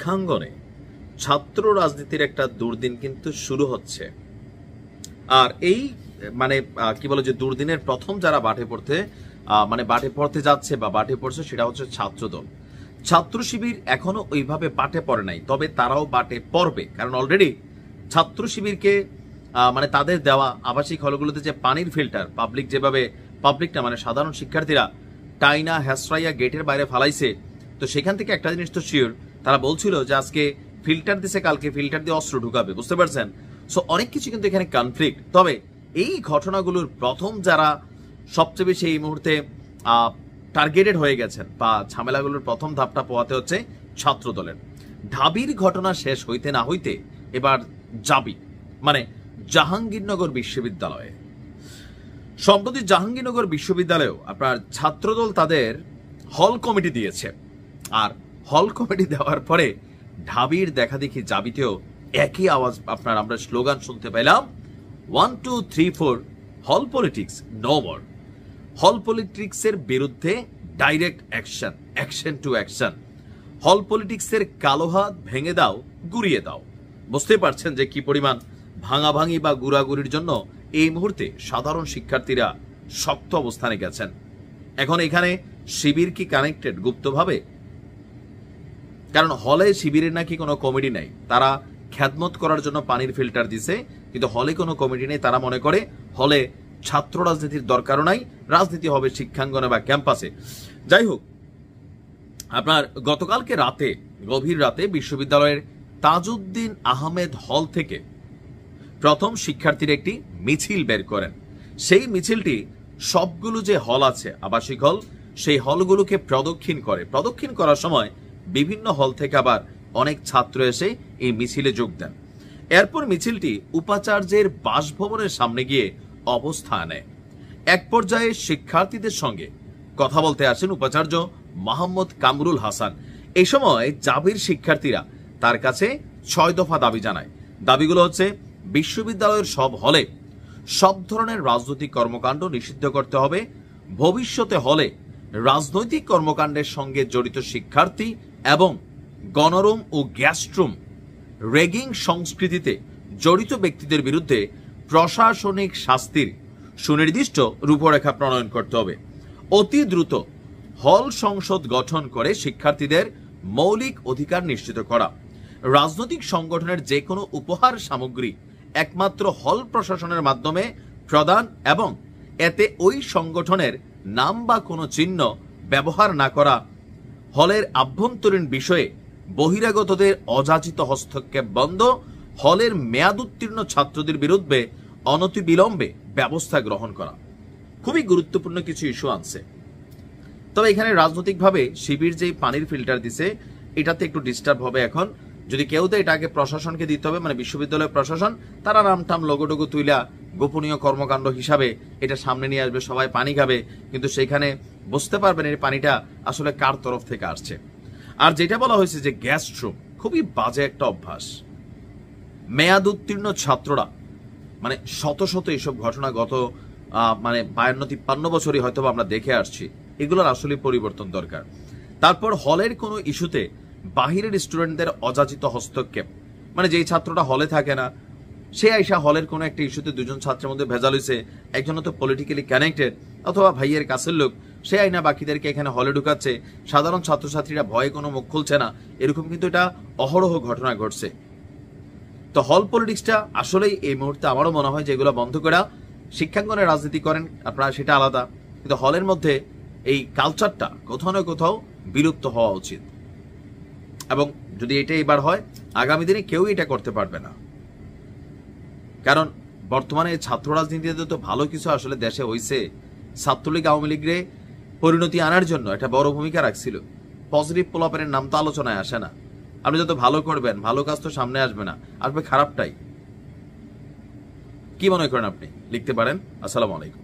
শিক্ষাঙ্গনে ছাত্র রাজনীতির একটা দুর্দিন কিন্তু শুরু হচ্ছে। আর এই কি বলে যে দুর্দিনের প্রথম যারা বাটে পড়তে যাচ্ছে বা বাটে পড়ছে সেটা হচ্ছে ছাত্রদল। ছাত্র শিবির এখনো ওইভাবে বাটে পড়ে নাই, তবে তারাও বাটে পড়বে, কারণ অলরেডি ছাত্র শিবিরকে তাদের দেওয়া আবাসিক হলগুলোতে যে পানির ফিল্টার পাবলিক না সাধারণ শিক্ষার্থীরা টাইনা হ্যাসরাইয়া গেটের বাইরে ফালাইছে। তো সেখান থেকে একটা জিনিস তো শিওর, তারা বলছিল যে আজকে ফিল্টার দিছে, কালকে ফিল্টার দিয়ে অস্ত্র ঢুকাবে, বুঝতে পারছেন? সো অনেক কিছু কিন্তু এখানে কনফ্লিক্ট। তবে এই ঘটনাগুলোর প্রথম যারা সবচেয়ে বেশি এই মুহূর্তে টার্গেটেড হয়ে গেছেন বা ঝামেলাগুলোর প্রথম ধাপটা পোয়াতে হচ্ছে ছাত্র দলের। ঢাবির ঘটনা শেষ হইতে না হইতে এবার যাবি জাহাঙ্গীরনগর বিশ্ববিদ্যালয়ে। সম্প্রতি জাহাঙ্গীরনগর বিশ্ববিদ্যালয়েও আপনার ছাত্রদল তাদের হল কমিটি দিয়েছে, আর হল কমিটি দেওয়ার পরে ঢাবির দেখা দেখি জাবিতেও একই আওয়াজ আমরা স্লোগান শুনতে পেলাম, 1 2 3 4 হল পলিটিক্স নো মোর। হল পলিটিক্সের বিরুদ্ধে ডাইরেক্ট অ্যাকশন টু অ্যাকশন। হল পলিটিক্সের কালো হাত ভেঙে দাও, গুড়িয়ে দাও। বুঝতে পারছেন যে কি পরিমাণ ভাঙাভাঙি বা গুড়াগুড়ির জন্য এই মুহূর্তে সাধারণ শিক্ষার্থীরা শক্ত অবস্থানে গেছেন। এখন এখানে শিবির কি কানেক্টেড গুপ্তভাবে? কারণ হলে শিবিরের নাকি কোনো কমিটি নাই, তারা খ্যাতমত করার জন্য পানির ফিল্টার দিছে, কিন্তু হলে কোনো কমিটি নেই। তারা মনে করে হলে ছাত্র রাজনীতির দরকারও নাই, রাজনীতি হবে শিক্ষাঙ্গনে বা ক্যাম্পাসে। যাই হোক, আপনার গতকালকে রাতে গভীর রাতে বিশ্ববিদ্যালয়ের তাজউদ্দিন আহমেদ হল থেকে প্রথম শিক্ষার্থীর একটি মিছিল বের করেন। সেই মিছিলটি সবগুলো যে হল আছে আবাসিক হল, সেই হলগুলোকে প্রদক্ষিণ করার সময় বিভিন্ন হল থেকে আবার অনেক ছাত্র এসে এই মিছিলে যোগ দেন। এরপর মিছিলটি উপাচার্যের বাসভবনের সামনে গিয়ে অবস্থান নেয়। এক পর্যায়ে শিক্ষার্থীদের সঙ্গে কথা বলতে আসেন উপাচার্য মোহাম্মদ কামরুল হাসান। এই সময় জাবির শিক্ষার্থীরা তার কাছে 6 দফা দাবি জানায়। দাবিগুলো হচ্ছে, বিশ্ববিদ্যালয়ের সব হলে সব ধরনের রাজনৈতিক কর্মকাণ্ড নিষিদ্ধ করতে হবে, ভবিষ্যতে হলে রাজনৈতিক কর্মকাণ্ডের সঙ্গে জড়িত শিক্ষার্থী এবং গণরুম ও গ্যাস্ট্রুম রেগিং সংস্কৃতিতে জড়িত ব্যক্তিদের বিরুদ্ধে প্রশাসনিক শাস্তির সুনির্দিষ্ট রূপরেখা প্রণয়ন করতে হবে, অতি দ্রুত হল সংসদ গঠন করে শিক্ষার্থীদের মৌলিক অধিকার নিশ্চিত করা, রাজনৈতিক সংগঠনের যে কোনো উপহার সামগ্রী একমাত্র হল প্রশাসনের মাধ্যমে প্রদান এবং এতে ওই সংগঠনের নাম বা কোনো চিহ্ন ব্যবহার না করা, হলের আভ্যন্তরীণ বিষয়ে বহিরাগতদের অযাচিত হস্তক্ষেপ বন্ধ, হলের মেয়াদ উত্তীর্ণ ছাত্রদের বিরুদ্ধে অনতিবিলম্বে ব্যবস্থা গ্রহণ করা। খুবই গুরুত্বপূর্ণ কিছু ইস্যু আনছে। তবে এখানে রাজনৈতিকভাবে শিবির যেই পানির ফিল্টার দিছে এটাতে একটু ডিস্টার্ব হবে। এখন যদি কেউ তো এটা আগে প্রশাসনকে দিতে হবে, বিশ্ববিদ্যালয়ের প্রশাসন, তারা নামটাম লোগোটোগো তুইলা গোপনীয় কর্মকাণ্ড হিসাবে এটা সামনে নিয়ে আসবে, সবাই পানি খাবে, কিন্তু সেখানে বুঝতে পারবেন এই পানিটা আসলে কার তরফ থেকে আসছে। আর যেটা বলা হয়েছে যে গ্যাস্ট্রুম, খুবই বাজে একটা অভ্যাস। মেয়াদ উত্তীর্ণ ছাত্ররা শত শত এইসব ঘটনা গত 52-53 বছরই হয়তো আমরা দেখে আসছি। এগুলোর আসলে পরিবর্তন দরকার। তারপর হলের কোনো ইস্যুতে বাহিরের স্টুডেন্টদের অযাচিত হস্তক্ষেপ, যেই ছাত্রটা হলে থাকে না সে আইসা হলের কোনো একটা ইস্যুতে দুজন ছাত্রের মধ্যে ভেজাল হয়েছে, একজন তো পলিটিক্যালি কানেক্টেড অথবা ভাইয়ের কাছের লোক, সে আইনা বাকিদেরকে এখানে হলে ঢুকাচ্ছে, সাধারণ ছাত্রছাত্রীরা ভয়ে কোনো মুখ খুলছে না, এরকম কিন্তু এটা অহরহ ঘটনা ঘটছে। তো হল পলিটিক্সটা আসলেই এই মুহূর্তে আমারও মনে হয় যে এগুলো বন্ধ করা, শিক্ষাঙ্গনে রাজনীতি করেন আপনারা সেটা আলাদা, কিন্তু হলের মধ্যে এই কালচারটা কোথাও না কোথাও বিলুপ্ত হওয়া উচিত। এবং যদি এটা এবার হয়, আগামী দিনে কেউ এটা করতে পারবে না। কারণ বর্তমানে ছাত্র রাজনীতিতে তো ভালো কিছু আসলে দেশে হয়েছে। ছাত্রলীগ আওয়ামী লীগরে পরিণতি আনার জন্য একটা বড় ভূমিকা রাখছিল। পজিটিভ পোলাপানের নাম তো আলোচনায় আসে না। আপনি যত ভালো করবেন, ভালো কাজ তো সামনে আসবে না, আসবে খারাপটাই। কি মনে করেন আপনি? লিখতে পারেন। আসসালামু আলাইকুম।